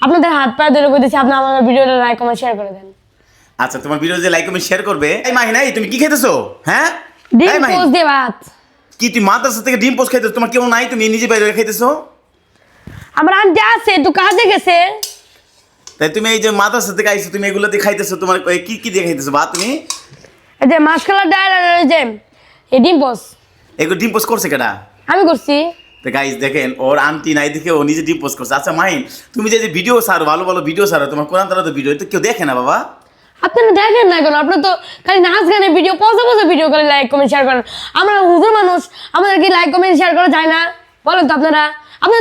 আপনাদের হাত পা ধরে কইতেছি আপনি আমার ভিডিওটা লাইক কমেন্ট শেয়ার করে দেন। আচ্ছা তোমার ভিডিও যে লাইক কমেন্ট শেয়ার করবে। এই মাহিনা এই তুমি কি খেতেছো? হ্যাঁ ডিম এই মাহিনা, পোস্ট দিয়ে ভাত। কি তুমি মাদ্রাসা থেকে ডিম পোস্ট খাইতেছো? তোমার কেউ নাই, তুমি নিজে বাইরে খাইতেছো? আমার আন্টি আছে একটু কাজে গেছে। তাই তুমি এই যে মাদ্রাসা থেকে আইছো, তুমি এগুলো দিয়ে খাইতেছো? তোমার কি কি দিয়ে খাইতেছো বা তুমি? এই যে মাসকালার ডাল আর ওই যে এই ডিম পোস্ট এগুলো ডিম পোস্ট করছে কেডা? আমি করছি। তো গাইস দেখেন, ওর আন্টি নাই দেখে ও নিজে ডিম পোস্ট করছে। আচ্ছা মাহিন, তুমি যে ভিডিও ছাড়ো, ভালো ভালো ভিডিও ছাড়ো, তোমার কোরআন তালা তো ভিডিও, তো কেউ দেখে না বাবা? আপনারা দেখেন না কেন? আপনার তো খালি নাচ গানের ভিডিও, পজা পজা ভিডিও করে লাইক কমেন্ট শেয়ার করেন। আমরা হুজুর মানুষ, আমাদের কি লাইক কমেন্ট শেয়ার করা যায় না? বলেন তো আপনারা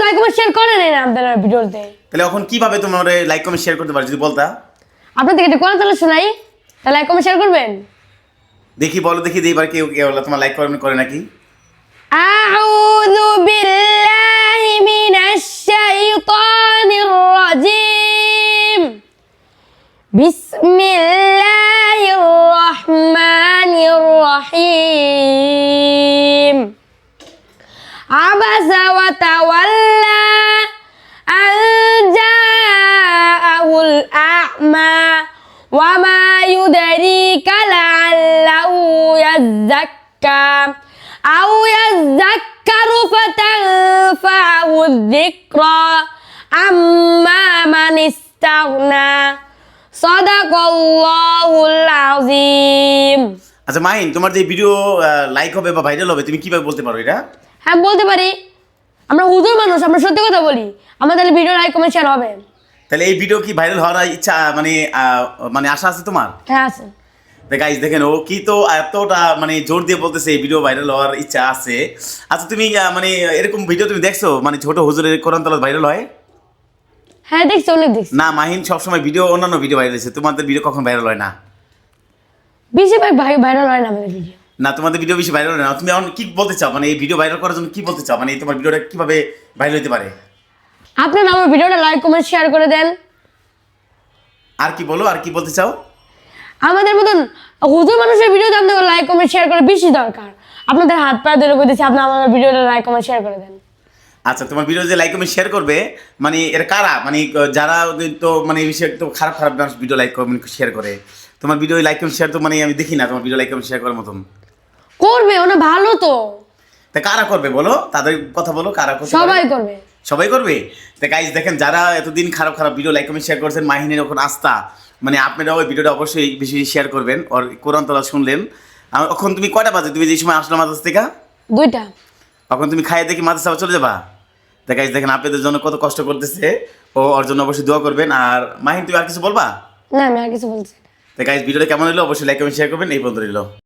লাইক কমেন্ট শেয়ার করেন না আপনারা ভিডিওতে। তাহলে এখন কিভাবে তোমার লাইক কমেন্ট শেয়ার করতে পারো যদি বলতা? আপনাদের এটা কোরআন তালা শোনাই, তাহলে লাইক কমেন্ট শেয়ার করবেন। দেখি বলো, দেখি এইবার কেউ কেউ তোমার লাইক করে নাকি? আউযু বিল্লাহি মিনাশ শাইতানির রাজিম। বিসমিল্লাহির রহমানির রহিম। আবাসা ওয়া তাওয়াল্লা আন জাআহুল আ'মা ওয়া মা ইউদরিকা লাআল্লাহু ইয়াযাক্কা আও ইয়াযাক্কারু ফাতানফা'হু যিকরা আম্মা মান ইস্তাগনা। সাদাকাল্লাহুল আযীম। আচ্ছা মাহিন, তোমার যে ভিডিও লাইক হবে বা ভাইরাল হবে, তুমি কিভাবে বলতে পারো এটা? হ্যাঁ বলতে পারি, আমরা হুজুর মানুষ, আমরা সত্যি কথা বলি। আমাদের ভিডিও লাইক কমেন্ট শেয়ার হবে। তাহলে এই ভিডিও কি ভাইরাল হওয়ার ইচ্ছা মানে আশা আছে তোমার? হ্যাঁ আছে। গাইস দেখেন, ও কি তো এতটা মানে জোর দিয়ে বলতেছে এই ভিডিও ভাইরাল হওয়ার ইচ্ছা আছে। আচ্ছা তুমি মানে এরকম ভিডিও তুমি দেখছো মানে ছোট হুজুরের কোরআন তালাত ভাইরাল হয়? হ্যাঁ দেখছি, অনেক দেখছি। না মাহিন, সবসময় ভিডিও অন্যান্য ভিডিও ভাইরাল হয়েছে, তোমাদের ভিডিও কখন ভাইরাল হয় না? বেশিরভাগ ভাইরাল হয় না আমাদের ভিডিও। না তোমাদের ভিডিও বেশি ভাইরাল হয় না। তুমি এখন কি বলতে চাও, মানে এই ভিডিও ভাইরাল করার জন্য কি বলতে চাও, মানে তোমার ভিডিওটা কিভাবে ভাইরাল হতে পারে? আপনারা আমার ভিডিওটা লাইক কমেন্ট শেয়ার করে দেন। আর কি বলো, আর কি বলতে চাও? আমাদের মতন হুজুর মানুষের ভিডিওতে আপনাদের লাইক কমেন্ট শেয়ার করা বেশি দরকার। আপনাদের হাত পা ধরে কইতেছি আপনি আমার ভিডিওটা লাইক কমেন্ট শেয়ার করে দেন। আচ্ছা তোমার ভিডিও যে লাইক কমেন্ট শেয়ার করবে, মানে এর কারা, মানে যারা তো মানে বিষয় তো খারাপ খারাপ মানুষ ভিডিও লাইক কমেন্ট শেয়ার করে, তোমার ভিডিও লাইক কমেন্ট শেয়ার তো মানে আমি দেখি না তোমার ভিডিও লাইক কমেন্ট শেয়ার করার মতন। করবে ওনা ভালো তো। তা কারা করবে বলো, তাদের কথা বলো, কারা করবে? সবাই করবে। সবাই করবে। তা গাইজ দেখেন, যারা এতদিন খারাপ খারাপ ভিডিও লাইক কমেন্ট শেয়ার করছেন, মাহিনের এখন আস্থা, মানে আপনারা ওই ভিডিওটা অবশ্যই বেশি বেশি শেয়ার করবেন। ওর কোরআন তলা শুনলেন। এখন তুমি কয়টা বাজে, তুমি যে সময় আসলো মাদ্রাসা থেকে? 2টা। এখন তুমি খাইয়ে দেখি মাদ্রাসা চলে যাবা। তা গাইজ দেখেন, আপনাদের জন্য কত কষ্ট করতেছে ও, ওর জন্য অবশ্যই দোয়া করবেন। আর মাহিন তুমি আর কিছু বলবা? না আমি আর কিছু বলছি না। তা গাইজ ভিডিওটা কেমন হলো অবশ্যই লাইক কমেন্ট শেয়ার করবেন। এই পর্যন্ত রইলো।